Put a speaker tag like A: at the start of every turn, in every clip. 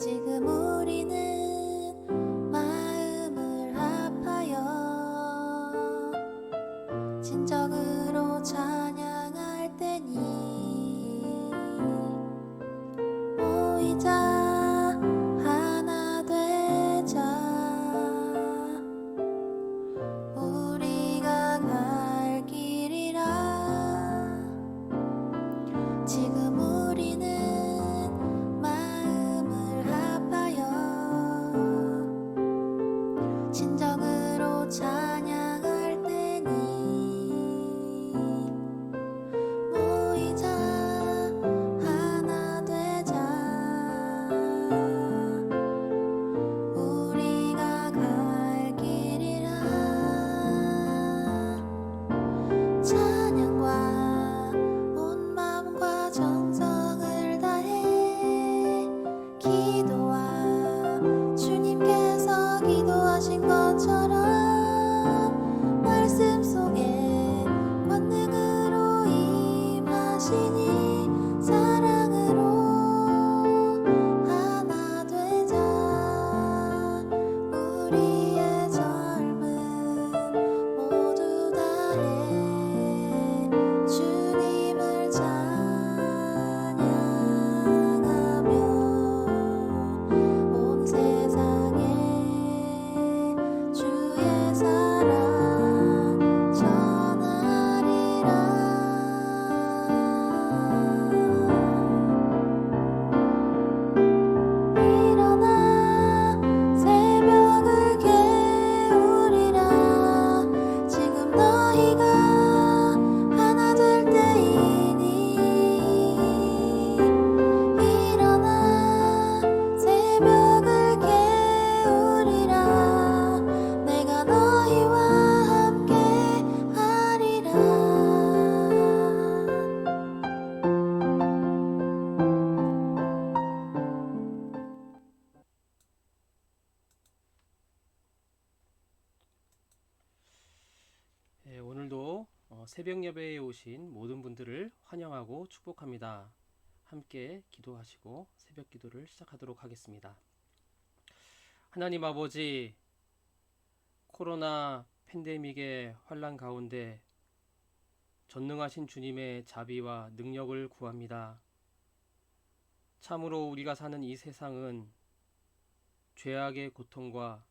A: 지금 우리는 마음을 합하여 진정으로 찬양할 때니 모이자 하나 되자 우리가 갈 길이라 지금 우리는 진정으로 찬양할 때니 모이자 하나 되자 우리가 갈 길이라 찬양과 온 마음과 정성을 다해 기도와 주님께서 기도하신 것처럼 말씀 속에 권능으로 임하시니 사랑으로 하나 되자 우리의 젊음 모두 다해 주님을 찬양하며 온 세상에 주의 사랑 전하리라 일어나 새벽을 깨우리라 지금 너희가 하나 될 때이니 일어나 새벽을 깨우리라 내가 너희와 함께 하리라
B: 오늘도 새벽 예배에 오신 모든 분들을 환영하고 축복합니다. 함께 기도하시고 새벽 기도를 시작하도록 하겠습니다. 하나님 아버지, 코로나 팬데믹의 환란 가운데 전능하신 주님의 자비와 능력을 구합니다. 참으로 우리가 사는 이 세상은 죄악의 고통과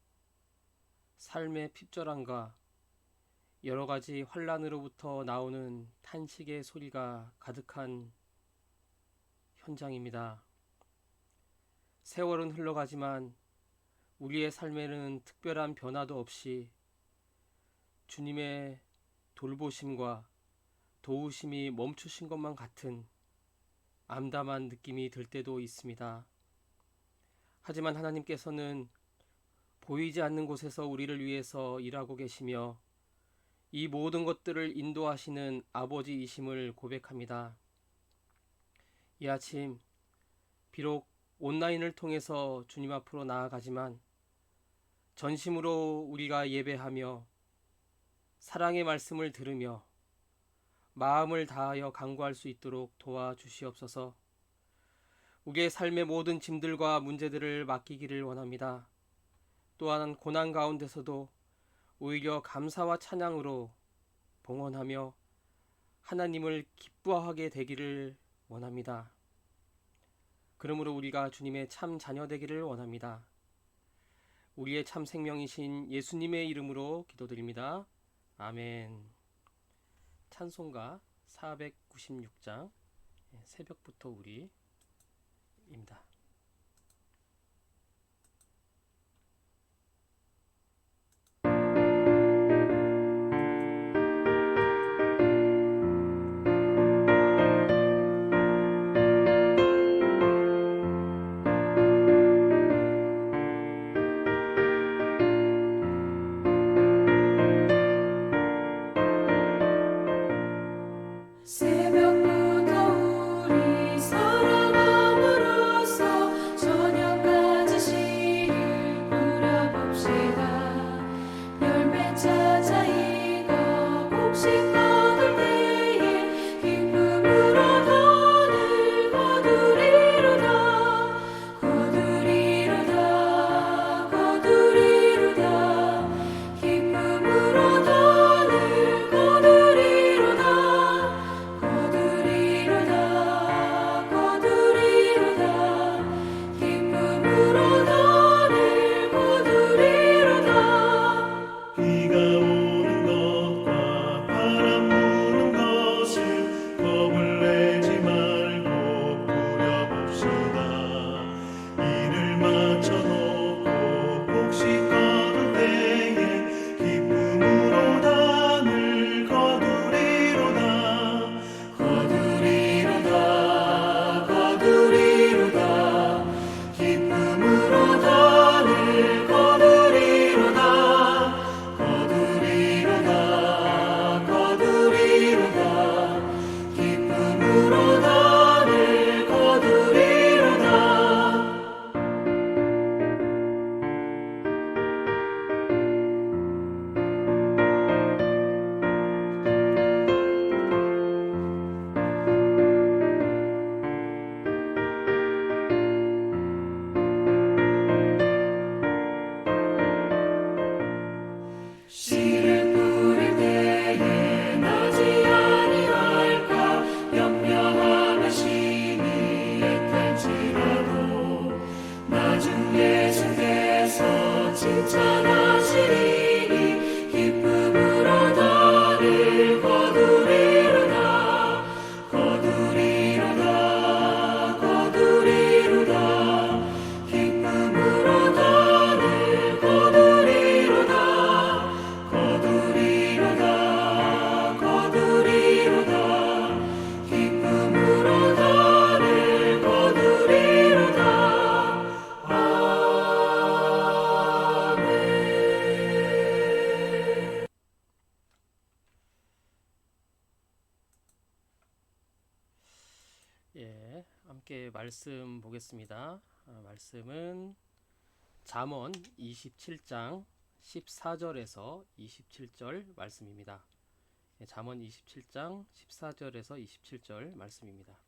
B: 삶의 핍절함과 여러 가지 환란으로부터 나오는 탄식의 소리가 가득한 현장입니다. 세월은 흘러가지만 우리의 삶에는 특별한 변화도 없이 주님의 돌보심과 도우심이 멈추신 것만 같은 암담한 느낌이 들 때도 있습니다. 하지만 하나님께서는 보이지 않는 곳에서 우리를 위해서 일하고 계시며 이 모든 것들을 인도하시는 아버지이심을 고백합니다. 이 아침 비록 온라인을 통해서 주님 앞으로 나아가지만 전심으로 우리가 예배하며 사랑의 말씀을 들으며 마음을 다하여 간구할 수 있도록 도와주시옵소서. 우리의 삶의 모든 짐들과 문제들을 맡기기를 원합니다. 또한 고난 가운데서도 오히려 감사와 찬양으로 봉헌하며 하나님을 기뻐하게 되기를 원합니다. 그러므로 우리가 주님의 참 자녀 되기를 원합니다. 우리의 참 생명이신 예수님의 이름으로 기도드립니다. 아멘. 찬송가 496장 새벽부터 우리입니다.
A: 새벽부터 우리 살아감으로써
B: 함께 말씀 보겠습니다. 말씀은 잠언 27장 14절에서 27절 말씀입니다. 잠언 27장 14절에서 27절 말씀입니다.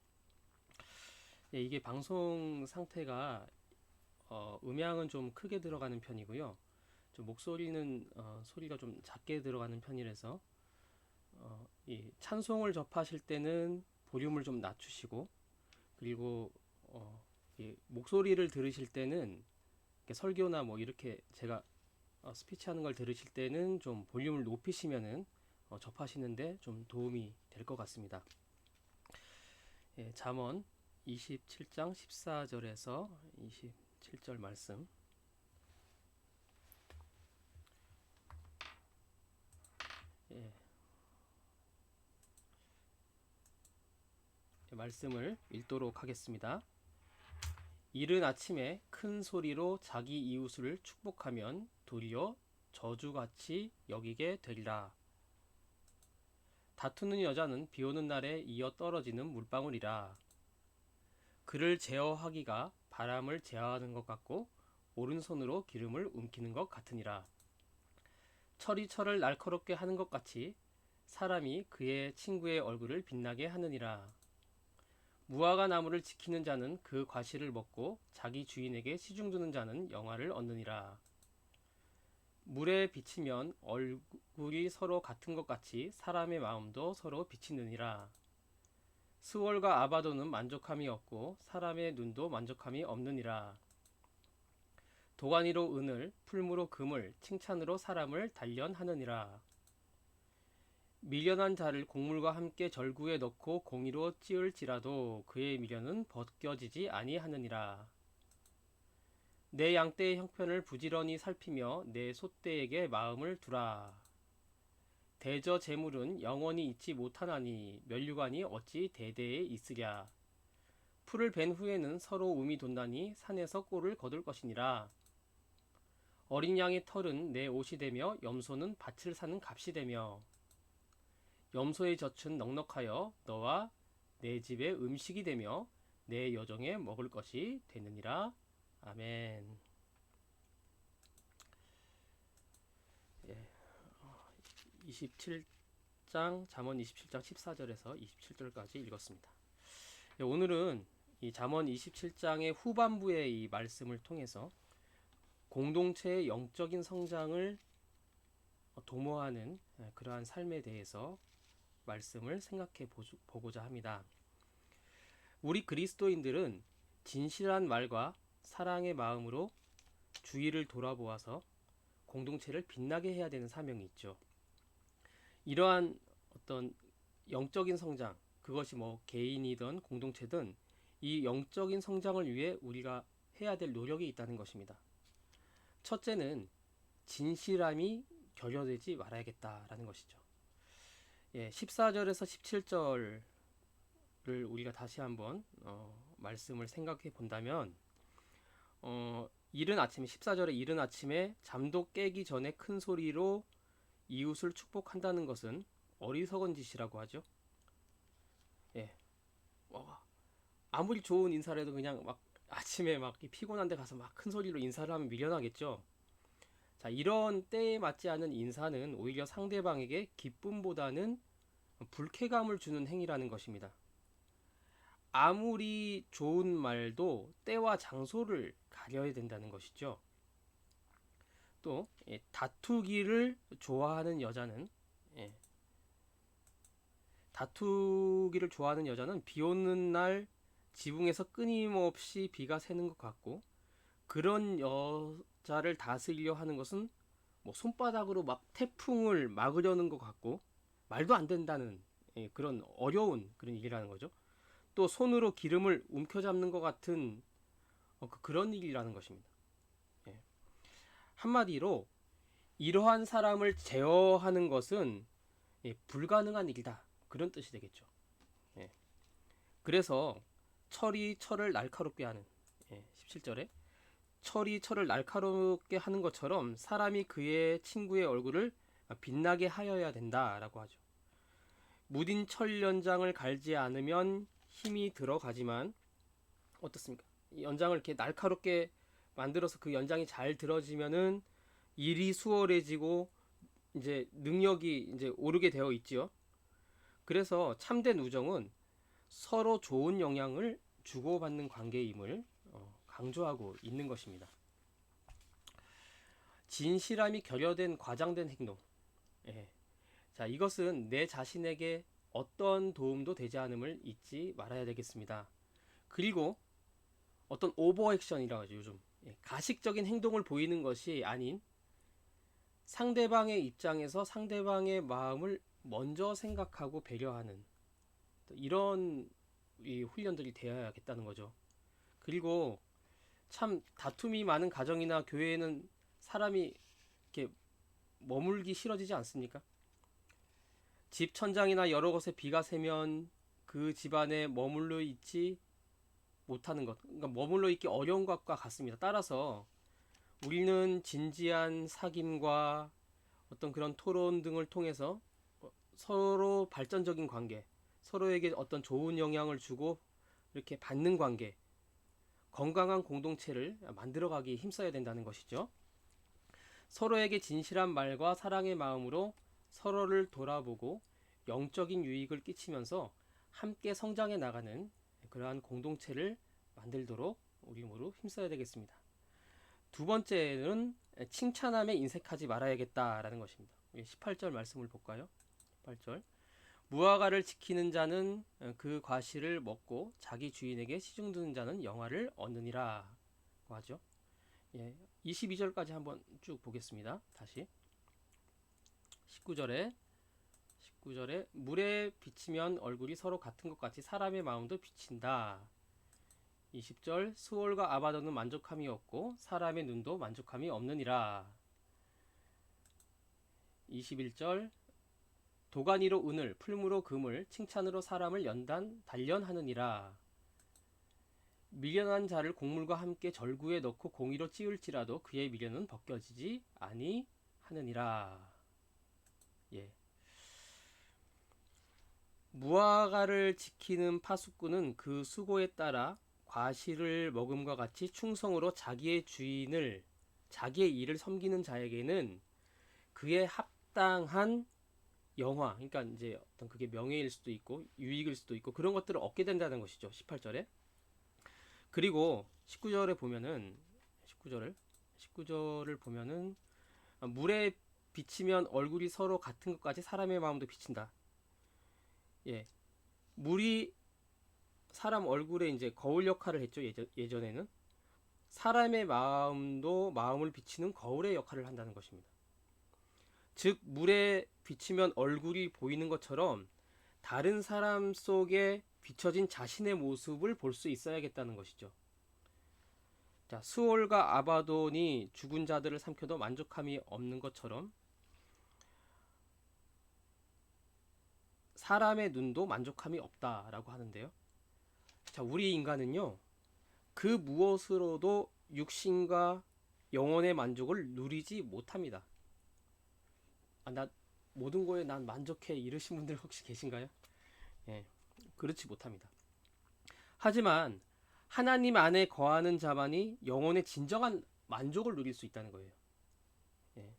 B: 이게 방송 상태가 음향은 좀 크게 들어가는 편이고요. 좀 목소리는 소리가 좀 작게 들어가는 편이라서 이 찬송을 접하실 때는 볼륨을 좀 낮추시고, 그리고 이 목소리를 들으실 때는 이렇게 설교나 뭐 이렇게 제가 스피치하는 걸 들으실 때는 좀 볼륨을 높이시면은 접하시는데 좀 도움이 될 것 같습니다. 잠언 27장 14절에서 27절 말씀. 말씀을 읽도록 하겠습니다. 이른 아침에 큰 소리로 자기 이웃을 축복하면 도리어 저주같이 여기게 되리라. 다투는 여자는 비 오는 날에 이어 떨어지는 물방울이라. 그를 제어하기가 바람을 제어하는 것 같고 오른손으로 기름을 움키는 것 같으니라. 철이 철을 날카롭게 하는 것 같이 사람이 그의 친구의 얼굴을 빛나게 하느니라. 무화과 나무를 지키는 자는 그 과실을 먹고 자기 주인에게 시중드는 자는 영화를 얻느니라. 물에 비치면 얼굴이 서로 같은 것 같이 사람의 마음도 서로 비치느니라. 스월과 아바도는 만족함이 없고 사람의 눈도 만족함이 없느니라. 도가니로 은을, 풀무로 금을, 칭찬으로 사람을 단련하느니라. 미련한 자를 곡물과 함께 절구에 넣고 공의로 찌을지라도 그의 미련은 벗겨지지 아니하느니라. 내 양떼의 형편을 부지런히 살피며 내 소떼에게 마음을 두라. 대저 재물은 영원히 있지 못하나니 면류관이 어찌 대대에 있으랴. 풀을 벤 후에는 서로 움이 돋나니 산에서 꼴을 거둘 것이니라. 어린 양의 털은 내 옷이 되며 염소는 밭을 사는 값이 되며 염소의 젖은 넉넉하여 너와 내 집의 음식이 되며 내 여종의 먹을 것이 되느니라. 아멘. 예, 27장 잠언 27장 14절에서 27절까지 읽었습니다. 예, 오늘은 이 잠언 27장의 후반부의 이 말씀을 통해서 공동체의 영적인 성장을 도모하는 그러한 삶에 대해서 말씀을 생각해 보고자 합니다. 우리 그리스도인들은 진실한 말과 사랑의 마음으로 주위를 돌아보아서 공동체를 빛나게 해야 되는 사명이 있죠. 이러한 어떤 영적인 성장, 그것이 뭐 개인이든 공동체든 이 영적인 성장을 위해 우리가 해야 될 노력이 있다는 것입니다. 첫째는 진실함이 결여되지 말아야겠다라는 것이죠. 14절에서 17절을 우리가 다시 한번 말씀을 생각해 본다면 이른 아침에 14절에 이른 아침에 잠도 깨기 전에 큰 소리로 이웃을 축복한다는 것은 어리석은 짓이라고 하죠. 아무리 좋은 인사를 해도 그냥 막 아침에 막 피곤한데 가서 막 큰 소리로 인사를 하면 미련하겠죠. 자, 이런 때에 맞지 않은 인사는 오히려 상대방에게 기쁨보다는 불쾌감을 주는 행위라는 것입니다. 아무리 좋은 말도 때와 장소를 가려야 된다는 것이죠. 또 다투기를 좋아하는 여자는 비 오는 날 지붕에서 끊임없이 비가 새는 것 같고, 그런 여자를 다스리려 하는 것은 뭐 손바닥으로 막 태풍을 막으려는 것 같고 말도 안 된다는 그런 어려운 그런 일이라는 거죠. 또 손으로 기름을 움켜잡는 것 같은 그런 일이라는 것입니다. 한마디로 이러한 사람을 제어하는 것은 불가능한 일이다, 그런 뜻이 되겠죠. 그래서 철이 철을 날카롭게 하는 17절에 철이 철을 날카롭게 하는 것처럼 사람이 그의 친구의 얼굴을 빛나게 하여야 된다라고 하죠. 무딘 철 연장을 갈지 않으면 힘이 들어가지만 어떻습니까? 이 연장을 이렇게 날카롭게 만들어서 그 연장이 잘 들어지면은 일이 수월해지고 이제 능력이 이제 오르게 되어 있지요. 그래서 참된 우정은 서로 좋은 영향을 주고받는 관계임을 강조하고 있는 것입니다. 진실함이 결여된 과장된 행동. 예. 자, 이것은 내 자신에게 어떤 도움도 되지 않음을 잊지 말아야 되겠습니다. 그리고 어떤 오버액션이라고 하죠, 요즘. 예, 가식적인 행동을 보이는 것이 아닌 상대방의 입장에서 상대방의 마음을 먼저 생각하고 배려하는 이런 이 훈련들이 되어야겠다는 거죠. 그리고 참 다툼이 많은 가정이나 교회에는 사람이 이렇게 머물기 싫어지지 않습니까? 집 천장이나 여러 곳에 비가 새면 그 집안에 머물러 있지 못하는 것, 그러니까 머물러 있기 어려운 것과 같습니다. 따라서 우리는 진지한 사귐과 어떤 그런 토론 등을 통해서 서로 발전적인 관계, 서로에게 어떤 좋은 영향을 주고 이렇게 받는 관계, 건강한 공동체를 만들어가기 힘써야 된다는 것이죠. 서로에게 진실한 말과 사랑의 마음으로 서로를 돌아보고 영적인 유익을 끼치면서 함께 성장해 나가는 그러한 공동체를 만들도록 우리 모두 힘써야 되겠습니다. 두 번째는 칭찬함에 인색하지 말아야겠다라는 것입니다. 18절 말씀을 볼까요? 18절. 무화과를 지키는 자는 그 과실을 먹고 자기 주인에게 시중 드는 자는 영화를 얻느니라 고 하죠. 예, 22절까지 한번 쭉 보겠습니다. 다시 19절에 물에 비치면 얼굴이 서로 같은 것 같이 사람의 마음도 비친다. 20절 스올과 아바도는 만족함이 없고 사람의 눈도 만족함이 없느니라. 21절 도가니로 은을 풀무로 금을 칭찬으로 사람을 단련하느니라. 미련한 자를 곡물과 함께 절구에 넣고 공의로 찌울지라도 그의 미련은 벗겨지지 아니하느니라. 예. 무화과를 지키는 파수꾼은 그 수고에 따라 과실을 먹음과 같이 충성으로 자기의 일을 섬기는 자에게는 그의 합당한 영화, 그러니까 이제 어떤 그게 명예일 수도 있고 유익일 수도 있고 그런 것들을 얻게 된다는 것이죠. 18절에. 그리고 19절에 보면은 19절을 보면은 물에 비치면 얼굴이 서로 같은 것까지 사람의 마음도 비친다. 예. 물이 사람 얼굴에 이제 거울 역할을 했죠. 예전에는 사람의 마음을 비치는 거울의 역할을 한다는 것입니다. 즉 물에 비치면 얼굴이 보이는 것처럼 다른 사람 속에 비춰진 자신의 모습을 볼 수 있어야겠다는 것이죠. 자, 스올과 아바돈이 죽은 자들을 삼켜도 만족함이 없는 것처럼 사람의 눈도 만족함이 없다라고 하는데요. 자, 우리 인간은요, 그 무엇으로도 육신과 영혼의 만족을 누리지 못합니다. 나 모든 거에 난 만족해 이러신 분들 혹시 계신가요? 예, 그렇지 못합니다. 하지만 하나님 안에 거하는 자만이 영혼의 진정한 만족을 누릴 수 있다는 거예요. 예.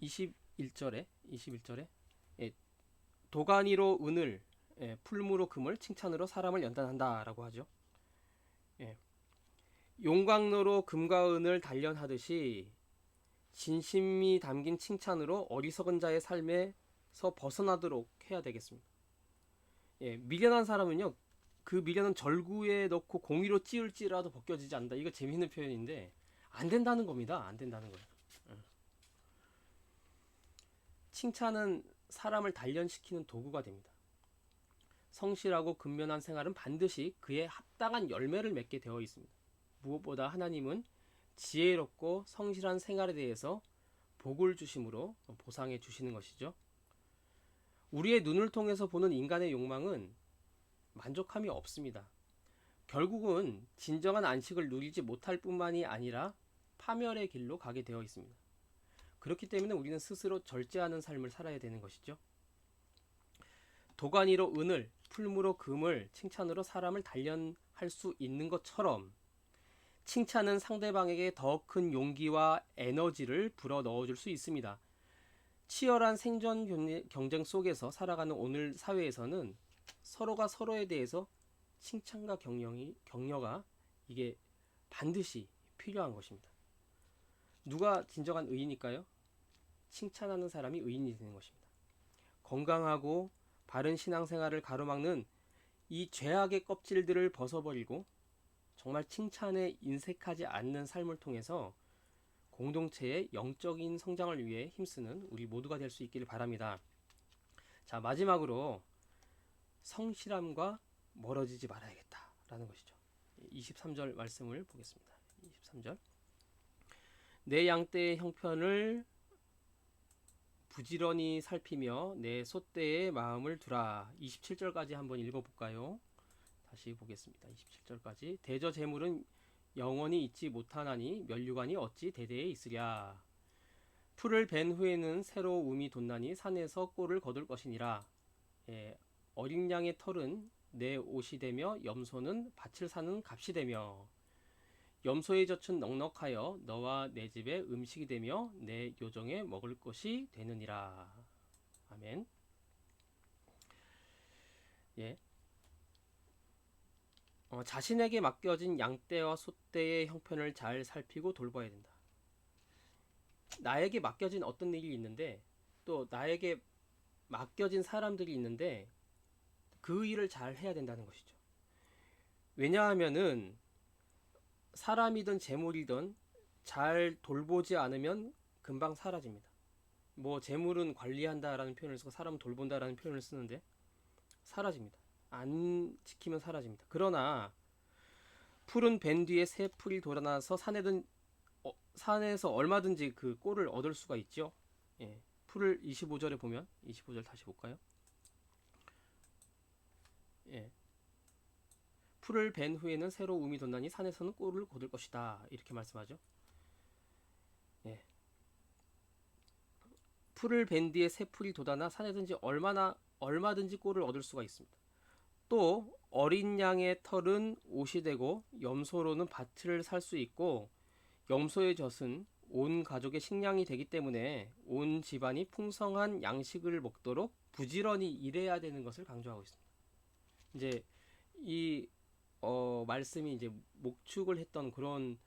B: 21절에 예, 도가니로 은을 풀무로 금을 칭찬으로 사람을 연단한다라고 하죠. 예. 용광로로 금과 은을 단련하듯이 진심이 담긴 칭찬으로 어리석은 자의 삶에서 벗어나도록 해야 되겠습니다. 예, 미련한 사람은요, 그 미련은 절구에 넣고 공의로 찌울지라도 벗겨지지 않는다. 이거 재미있는 표현인데 안 된다는 겁니다. 안 된다는 거예요. 칭찬은 사람을 단련시키는 도구가 됩니다. 성실하고 근면한 생활은 반드시 그에 합당한 열매를 맺게 되어 있습니다. 무엇보다 하나님은 지혜롭고 성실한 생활에 대해서 복을 주심으로 보상해 주시는 것이죠. 우리의 눈을 통해서 보는 인간의 욕망은 만족함이 없습니다. 결국은 진정한 안식을 누리지 못할 뿐만이 아니라 파멸의 길로 가게 되어 있습니다. 그렇기 때문에 우리는 스스로 절제하는 삶을 살아야 되는 것이죠. 도가니로 은을 풀무로 금을, 칭찬으로 사람을 단련할 수 있는 것처럼 칭찬은 상대방에게 더 큰 용기와 에너지를 불어 넣어줄 수 있습니다. 치열한 생존 경쟁 속에서 살아가는 오늘 사회에서는 서로가 서로에 대해서 칭찬과 격려가 이게 반드시 필요한 것입니다. 누가 진정한 의인일까요? 칭찬하는 사람이 의인이 되는 것입니다. 건강하고 바른 신앙생활을 가로막는 이 죄악의 껍질들을 벗어버리고 정말 칭찬에 인색하지 않는 삶을 통해서 공동체의 영적인 성장을 위해 힘쓰는 우리 모두가 될 수 있기를 바랍니다. 자, 마지막으로 성실함과 멀어지지 말아야겠다라는 것이죠. 23절 말씀을 보겠습니다. 23절. 내 양떼의 형편을 부지런히 살피며 내 솥대에 마음을 두라. 27절까지 한번 읽어볼까요? 다시 보겠습니다. 27절까지. 대저 재물은 영원히 있지 못하나니 면류관이 어찌 대대에 있으랴. 풀을 벤 후에는 새로 움이 돋나니 산에서 꼴을 거둘 것이니라. 어린 양의 털은 내 옷이 되며 염소는 밭을 사는 값이 되며 염소의 젖은 넉넉하여 너와 내 집의 음식이 되며 내 요정에 먹을 것이 되느니라. 아멘. 예. 자신에게 맡겨진 양떼와 숫대의 형편을 잘 살피고 돌봐야 된다. 나에게 맡겨진 어떤 일이 있는데 또 나에게 맡겨진 사람들이 있는데 그 일을 잘 해야 된다는 것이죠. 왜냐하면은 사람이든 재물이든 잘 돌보지 않으면 금방 사라집니다. 뭐 재물은 관리한다라는 표현을 쓰고 사람은 돌본다라는 표현을 쓰는데 사라집니다. 안 지키면 사라집니다. 그러나 풀은 벤 뒤에 새 풀이 돋아나서 산에서 얼마든지 그 꼴을 얻을 수가 있죠. 예. 풀을 25절에 보면 25절 다시 볼까요? 예. 풀을 벤 후에는 새로 움이 돋나니 산에서는 꼴을 거둘 것이다. 이렇게 말씀하죠. 예. 풀을 벤 뒤에 새 풀이 돋아나 산에든지 얼마든지 꼴을 얻을 수가 있습니다. 또 어린 양의 털은 옷이 되고 염소로는 밭을 살 수 있고 염소의 젖은 온 가족의 식량이 되기 때문에 온 집안이 풍성한 양식을 먹도록 부지런히 일해야 되는 것을 강조하고 있습니다. 이제 이 말씀이 이제 목축을 했던 그런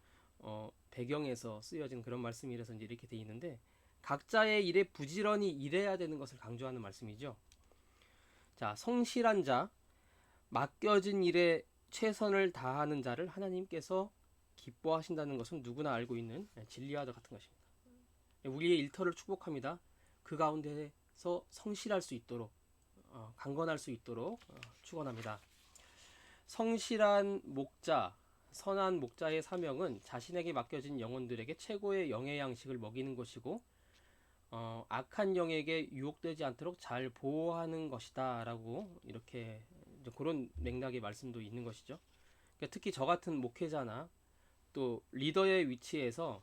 B: 배경에서 쓰여진 그런 말씀이라서 이제 이렇게 돼 있는데 각자의 일에 부지런히 일해야 되는 것을 강조하는 말씀이죠. 자, 성실한 자, 맡겨진 일에 최선을 다하는 자를 하나님께서 기뻐하신다는 것은 누구나 알고 있는 진리와 같은 것입니다. 우리의 일터를 축복합니다. 그 가운데서 성실할 수 있도록 강건할 수 있도록 축원합니다. 성실한 목자, 선한 목자의 사명은 자신에게 맡겨진 영혼들에게 최고의 영의 양식을 먹이는 것이고 악한 영에게 유혹되지 않도록 잘 보호하는 것이다 라고 이렇게 그런 맥락의 말씀도 있는 것이죠. 그러니까 특히 저 같은 목회자나 또 리더의 위치에서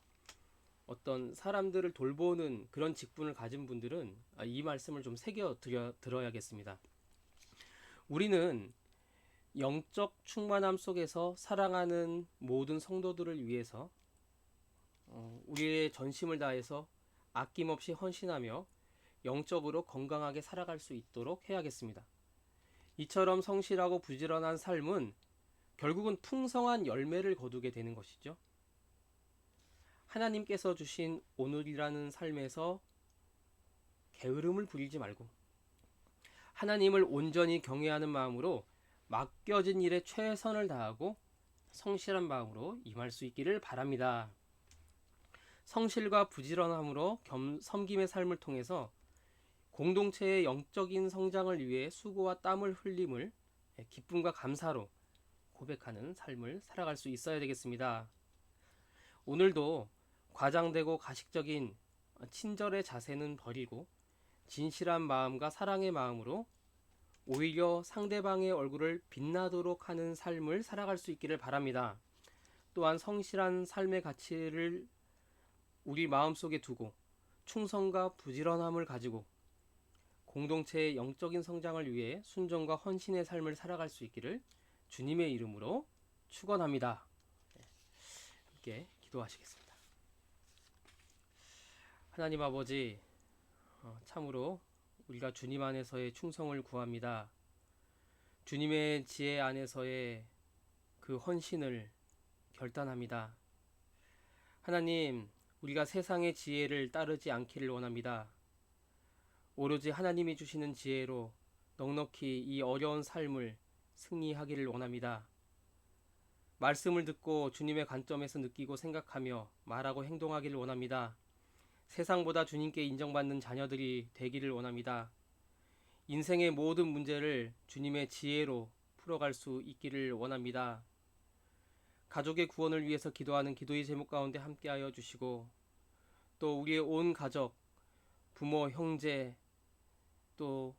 B: 어떤 사람들을 돌보는 그런 직분을 가진 분들은 이 말씀을 좀 새겨 들어야겠습니다. 우리는 영적 충만함 속에서 사랑하는 모든 성도들을 위해서 우리의 전심을 다해서 아낌없이 헌신하며 영적으로 건강하게 살아갈 수 있도록 해야겠습니다. 이처럼 성실하고 부지런한 삶은 결국은 풍성한 열매를 거두게 되는 것이죠. 하나님께서 주신 오늘이라는 삶에서 게으름을 부리지 말고 하나님을 온전히 경외하는 마음으로 맡겨진 일에 최선을 다하고 성실한 마음으로 임할 수 있기를 바랍니다. 성실과 부지런함으로 섬김의 삶을 통해서 공동체의 영적인 성장을 위해 수고와 땀을 흘림을 기쁨과 감사로 고백하는 삶을 살아갈 수 있어야 되겠습니다. 오늘도 과장되고 가식적인 친절의 자세는 버리고 진실한 마음과 사랑의 마음으로 오히려 상대방의 얼굴을 빛나도록 하는 삶을 살아갈 수 있기를 바랍니다. 또한 성실한 삶의 가치를 우리 마음속에 두고 충성과 부지런함을 가지고 공동체의 영적인 성장을 위해 순종과 헌신의 삶을 살아갈 수 있기를 주님의 이름으로 축원합니다. 함께 기도하시겠습니다. 하나님 아버지, 참으로 우리가 주님 안에서의 충성을 구합니다. 주님의 지혜 안에서의 그 헌신을 결단합니다. 하나님, 우리가 세상의 지혜를 따르지 않기를 원합니다. 오로지 하나님이 주시는 지혜로 넉넉히 이 어려운 삶을 승리하기를 원합니다. 말씀을 듣고 주님의 관점에서 느끼고 생각하며 말하고 행동하기를 원합니다. 세상보다 주님께 인정받는 자녀들이 되기를 원합니다. 인생의 모든 문제를 주님의 지혜로 풀어갈 수 있기를 원합니다. 가족의 구원을 위해서 기도하는 기도의 제목 가운데 함께하여 주시고, 또 우리의 온 가족, 부모, 형제, 또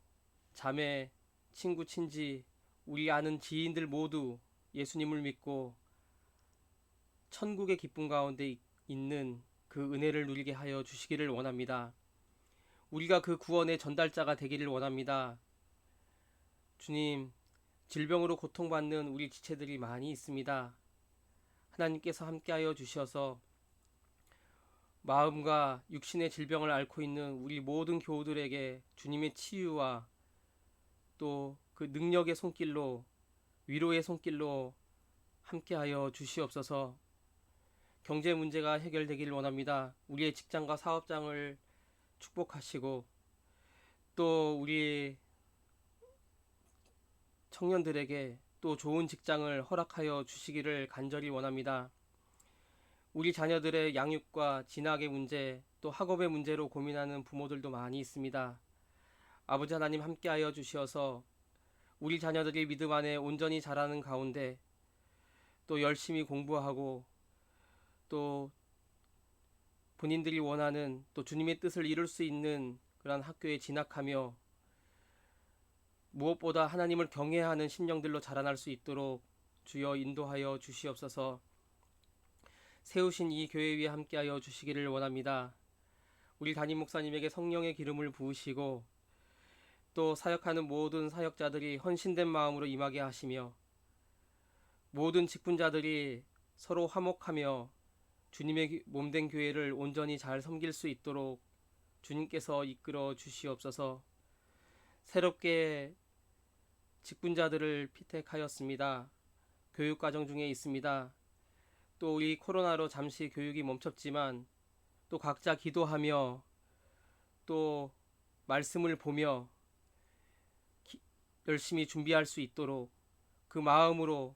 B: 자매, 친구, 친지, 우리 아는 지인들 모두 예수님을 믿고 천국의 기쁨 가운데 있는 그 은혜를 누리게 하여 주시기를 원합니다. 우리가 그 구원의 전달자가 되기를 원합니다. 주님, 질병으로 고통받는 우리 지체들이 많이 있습니다. 하나님께서 함께하여 주셔서 마음과 육신의 질병을 앓고 있는 우리 모든 교우들에게 주님의 치유와 또 그 능력의 손길로, 위로의 손길로 함께하여 주시옵소서. 경제 문제가 해결되기를 원합니다. 우리의 직장과 사업장을 축복하시고, 또 우리 청년들에게 또 좋은 직장을 허락하여 주시기를 간절히 원합니다. 우리 자녀들의 양육과 진학의 문제, 또 학업의 문제로 고민하는 부모들도 많이 있습니다. 아버지 하나님 함께하여 주시어서 우리 자녀들이 믿음 안에 온전히 자라는 가운데 또 열심히 공부하고 또 본인들이 원하는 또 주님의 뜻을 이룰 수 있는 그런 학교에 진학하며 무엇보다 하나님을 경외하는 심령들로 자라날 수 있도록 주여 인도하여 주시옵소서. 세우신 이 교회 위에 함께하여 주시기를 원합니다. 우리 담임 목사님에게 성령의 기름을 부으시고 또 사역하는 모든 사역자들이 헌신된 마음으로 임하게 하시며, 모든 직분자들이 서로 화목하며 주님의 몸된 교회를 온전히 잘 섬길 수 있도록 주님께서 이끌어 주시옵소서. 새롭게 직분자들을 피택하였습니다. 교육과정 중에 있습니다. 또 우리 코로나로 잠시 교육이 멈췄지만 또 각자 기도하며 또 말씀을 보며 열심히 준비할 수 있도록, 그 마음으로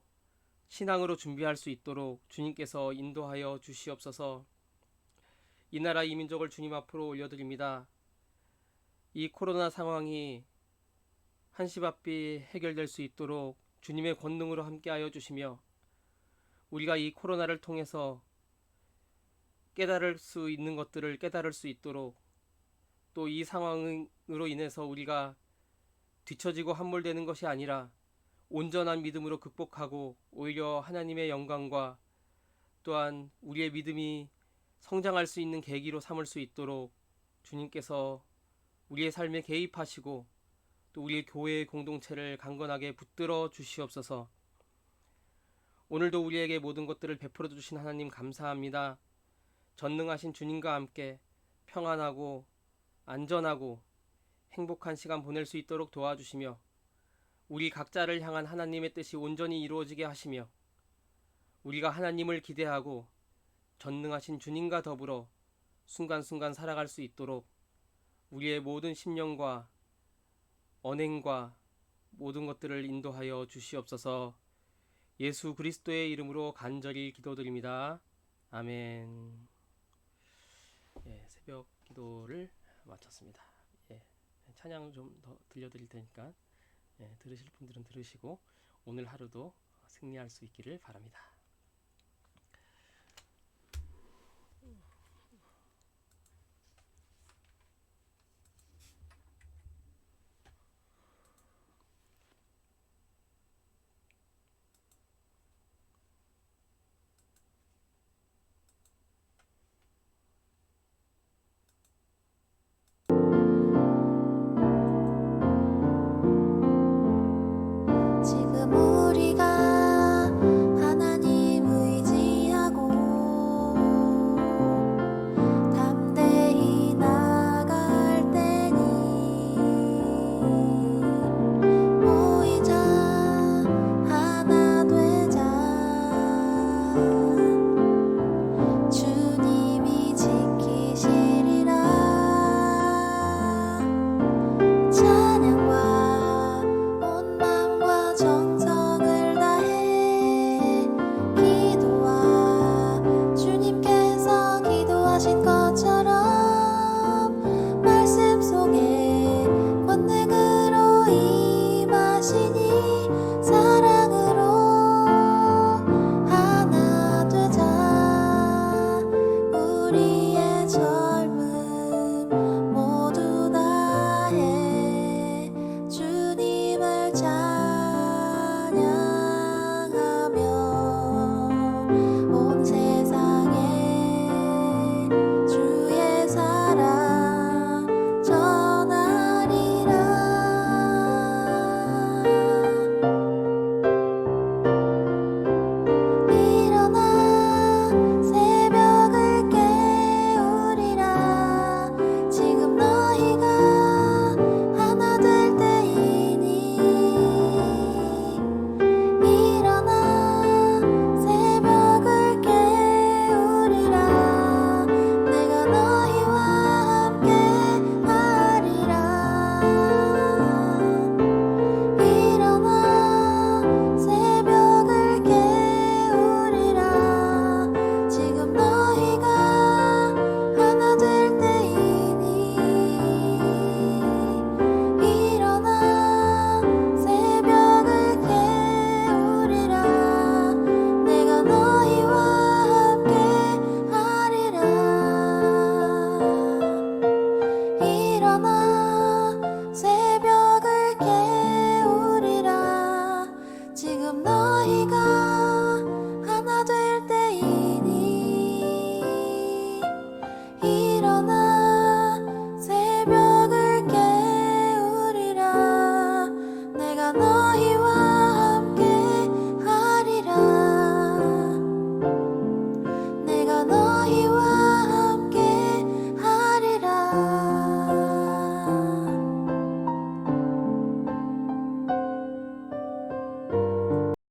B: 신앙으로 준비할 수 있도록 주님께서 인도하여 주시옵소서. 이 나라 이 민족을 주님 앞으로 올려드립니다. 이 코로나 상황이 한시바삐 해결될 수 있도록 주님의 권능으로 함께하여 주시며, 우리가 이 코로나를 통해서 깨달을 수 있는 것들을 깨달을 수 있도록, 또 이 상황으로 인해서 우리가 뒤처지고 함몰되는 것이 아니라 온전한 믿음으로 극복하고 오히려 하나님의 영광과 또한 우리의 믿음이 성장할 수 있는 계기로 삼을 수 있도록 주님께서 우리의 삶에 개입하시고 또 우리의 교회의 공동체를 강건하게 붙들어 주시옵소서. 오늘도 우리에게 모든 것들을 베풀어 주신 하나님 감사합니다. 전능하신 주님과 함께 평안하고 안전하고 행복한 시간 보낼 수 있도록 도와주시며, 우리 각자를 향한 하나님의 뜻이 온전히 이루어지게 하시며, 우리가 하나님을 기대하고 전능하신 주님과 더불어 순간순간 살아갈 수 있도록 우리의 모든 심령과 언행과 모든 것들을 인도하여 주시옵소서. 예수 그리스도의 이름으로 간절히 기도드립니다. 아멘. 새벽 기도를 마쳤습니다. 찬양 좀 더 들려드릴 테니까 들으실 분들은 들으시고 오늘 하루도 승리할 수 있기를 바랍니다.